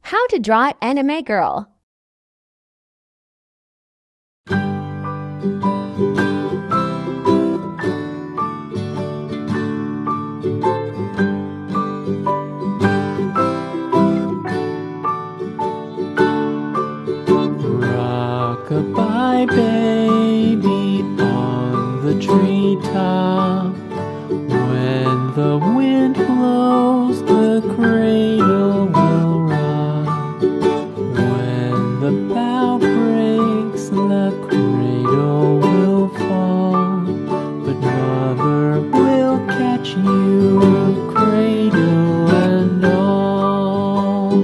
How to draw anime girl. Rock-a-bye baby on the treetop. When the wind blows, the cradle will rock. When the bough breaks, the cradle will fall. But mother will catch you, cradle and all.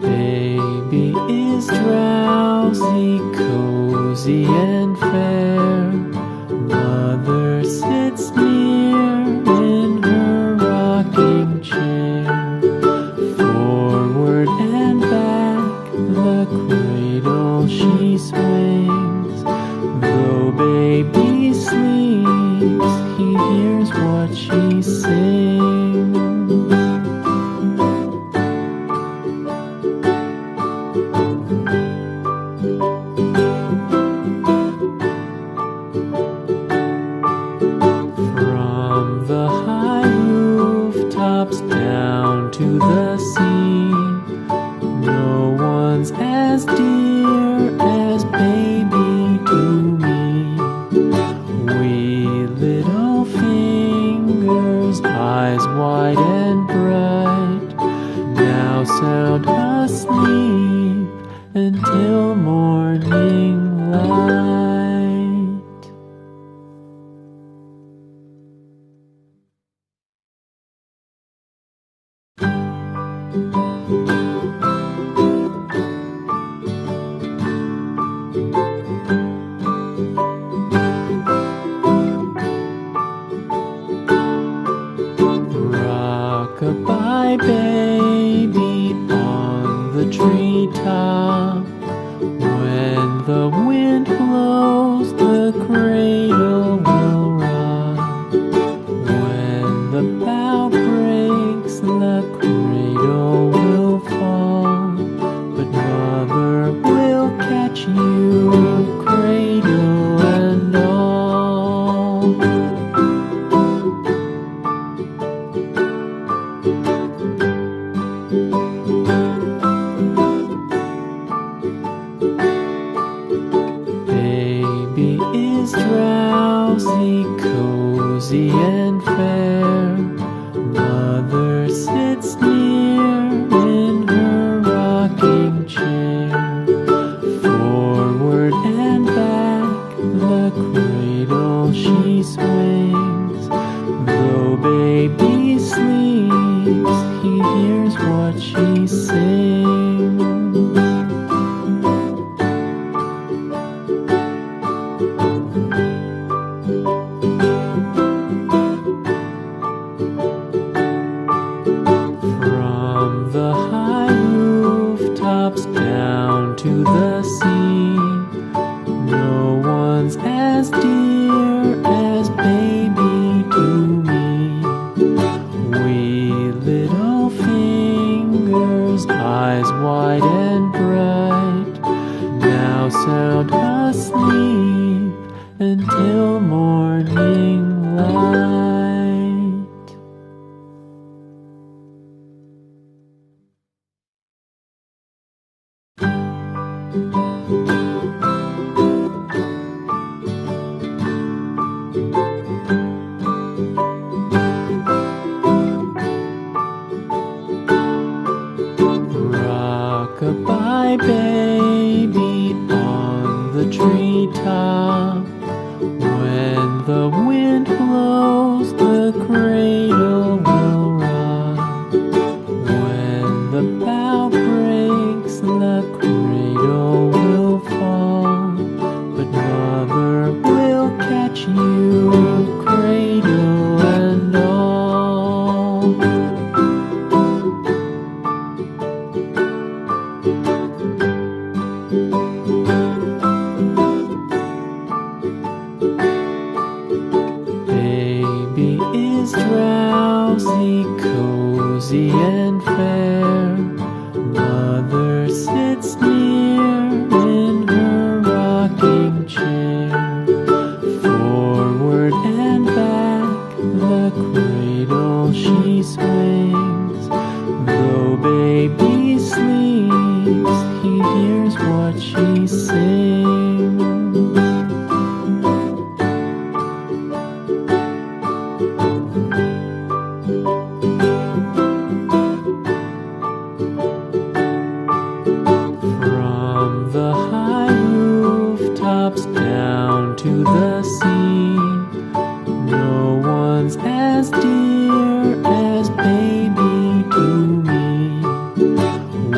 Baby is drowsy, cozy and fair. Mother sits near in her rocking chair. Forward and back, the cradle she swings. Though baby sleeps, he hears what she sings. From the high rooftops down to the sea, no one's as dear as baby to me. Wee little fingers, eyes wide and bright, now sound asleep until morning light. Rock-a-bye baby on the treetop. When the wind blows, the cradle will rock. When the bough breaks, the cradle will fall. But mother will catch you, cradle and all. Baby is drowsy, cozy and fair. Mother sits near in her rocking chair. Forward and back, the cradle she swings. Though baby sleeps, he hears what she sings. From the high rooftops down to the sea, no one's as dear as baby to me. Wee little fingers, eyes wide and bright, now sound asleep until morning light. Rock-a-bye baby on the treetop. When the wind blows, the cradle will rock. When the bough breaks, the cradle will fall. But mother will catch you, cradle and all. sing. From the high rooftops down to the sea, no one's as dear as baby to me.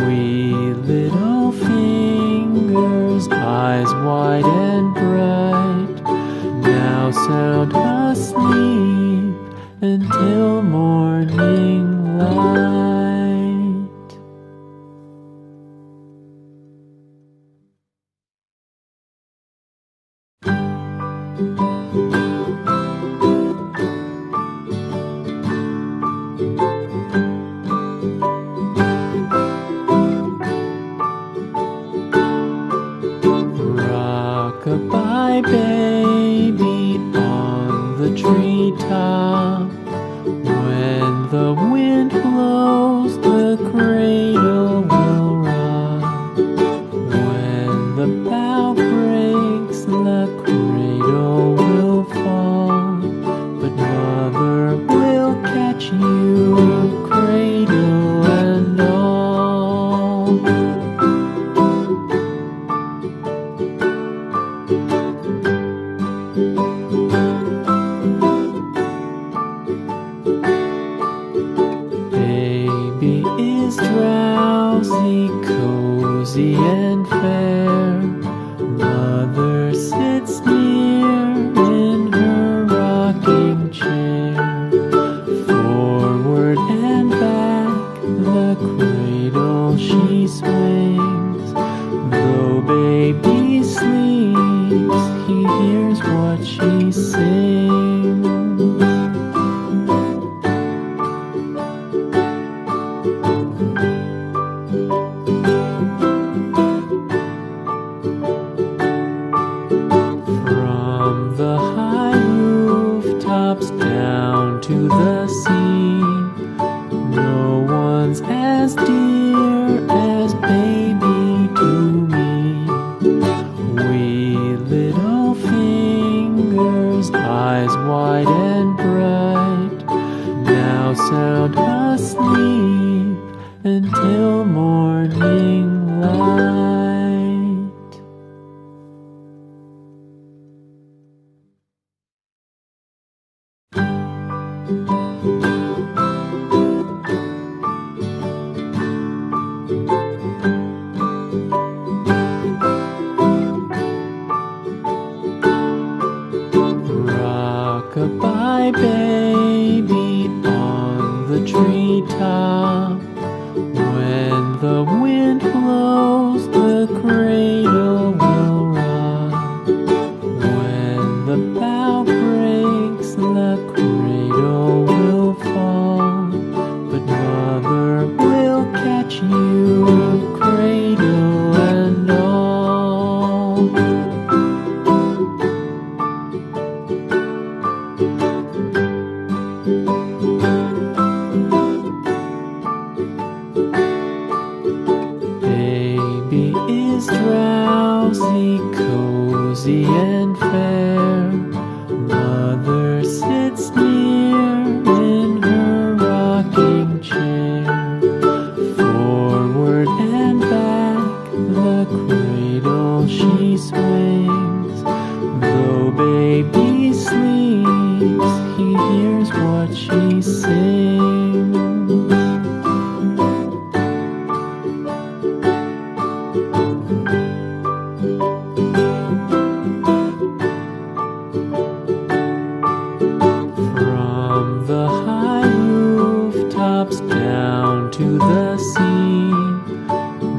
Wee little fingers, eyes wide and bright, now sound asleep until morning light. Rock-a-bye, baby, on the treetop. When the wind blows, the cradle will rock. When the bough breaks, the cradle will fall. But mother will catch you, cradle and all. Baby is drowsy, cozy and fair. Mother sits near in her rocking chair. Forward and back, the cradle she swings. Though baby sleeps, he hears what she sings. From the high rooftops down to the sea, no one's as dear as baby to me. Wee little fingers, eyes wide and bright, now sound asleep until morning light. Rock-a-bye, baby, on the treetop. When the wind blows, the cradle will rock. When the bough breaks, the cradle will fall. But mother will catch you, cradle and all. Baby is drowsy, cozy and fair. Mother sits near in her rocking chair. Forward and back, the cradle she swings. Though baby sleeps, he hears what she sings. From the high rooftops down to the sea,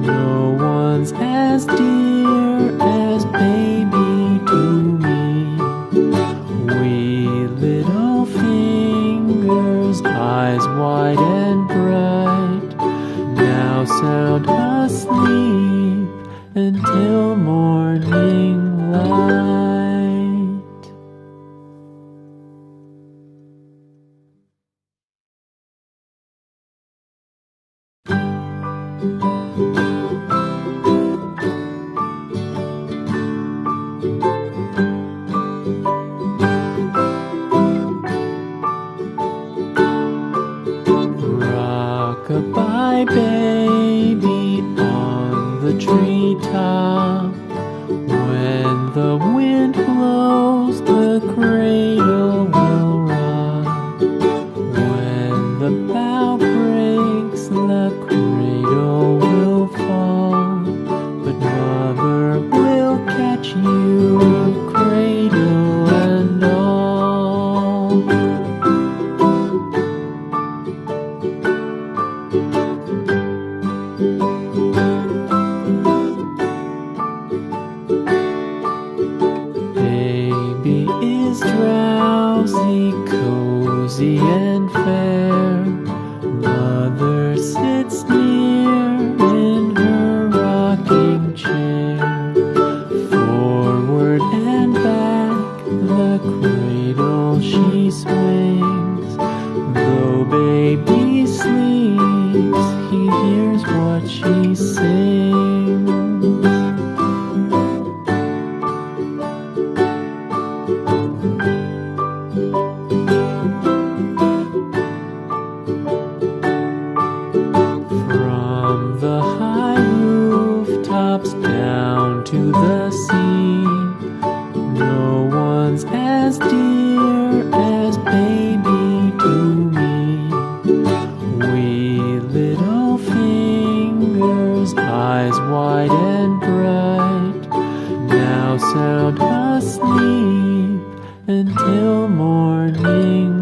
no one's as dear as baby to me. Wee little fingers, eyes wide and bright, now sound asleep until morning light. the wind blows, the cradle will rock. When the bough breaks, the cradle will fall. But mother will catch you, cradle and all. Baby is drowsy, cozy and fair. Mother sits near in her rocking chair. Forward and back, the cradle she swings. Though baby sleeps, he hears what she sings. From the high rooftops down to the sea, no one's as dear as baby to me. Wee little fingers, eyes wide and bright, now sound asleep until morning